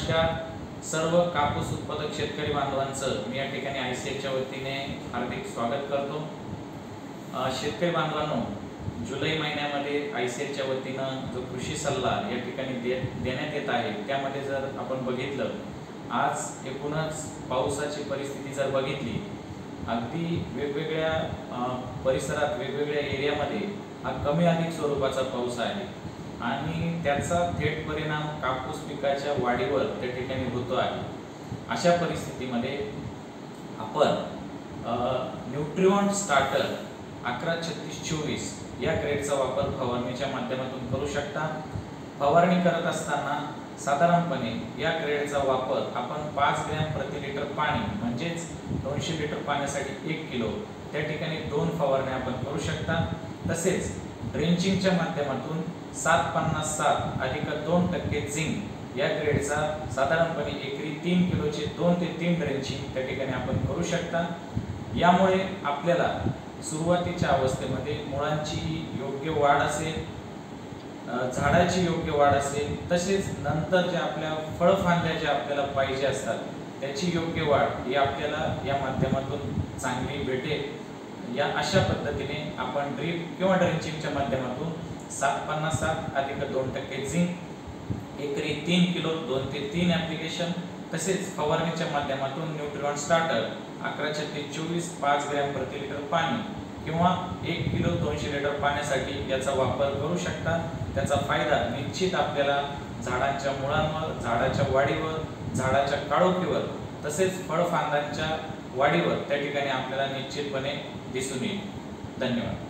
नमस्कार सर्व कापूस उत्पादक शेतकरी बांधवांचं मी या ठिकाणी ICAच्या वतीने हार्दिक स्वागत करतो। शेतकरी बांधवांनो, जुलै महिन्यामध्ये ICAच्या वतीने जो कृषी सल्ला या ठिकाणी देण्यात येत आहे त्यामध्ये जर आपण बघितलं, आज एकूणच पावसाची परिस्थिती जर बघितली, अगदी वेगवेगळ्या परिसरात वेगवेगळ्या एरियामध्ये हा कमी अधिक स्वरूपाचा पाऊस आहे आणि त्याचा थेट परिणाम कापूस पिकाच्या वाढीवर त्या ठिकाणी होतो आहे। अशा परिस्थितीमध्ये आपण न्यूट्रिएंट स्टार्टर 113624 या ग्रेडचा वापर फवारणीच्या माध्यमातून करू शकता। फवारणी करत असताना साधारणपणे या ग्रेडचा वापर आपण 5 ग्रॅम प्रति लिटर पाणी म्हणजेच 200 लिटर पाण्यासाठी 1 किलो त्या ठिकाणी 2 फवारण्या आपण करू शकता। तसेच ड्रेंचिंगच्या माध्यमातून 757 अधिक 2% झिंक या ग्रेडचा साधारणपणे एकरी 3 किलोचे 2 ते 3 ड्रेंचिंग त्या ठिकाणी आपण करू शकता। यामुळे आपल्याला सुरुवातीच्या अवस्थेमध्ये मुळांची योग्य वाढ असेल, झाडाची योग्य वाढ असेल, तसेच नंतर जे आपल्या फळफांद्या जे आपल्याला पाहिजे असतात त्याची योग्य वाढ ही आपल्याला या माध्यमातून चांगली भेटेल। या अशा पद्धतीने आपण ड्रिप किंवा ड्रेंचिंगच्या माध्यमातून 757 अधिक 2% झिंक एकरी 3 किलो 2 ते 3 ॲप्लिकेशन, तसेच फवारणीच्या माध्यमातून न्यूट्रिएंट स्टार्टर 113624 5 ग्रॅम प्रति लिटर पाणी किंवा 1 किलो 200 लिटर पाण्यासाठी याचा वापर करू शकता। त्याचा फायदा निश्चित आपल्याला झाडांच्या मुळांवर, झाडाच्या वाढीवर, झाडाच्या काळोखीवर तसेच फळफांद्यांच्या वाढीवर त्या ठिकाणी आपल्याला निश्चितपणे दिसून येईल। धन्यवाद।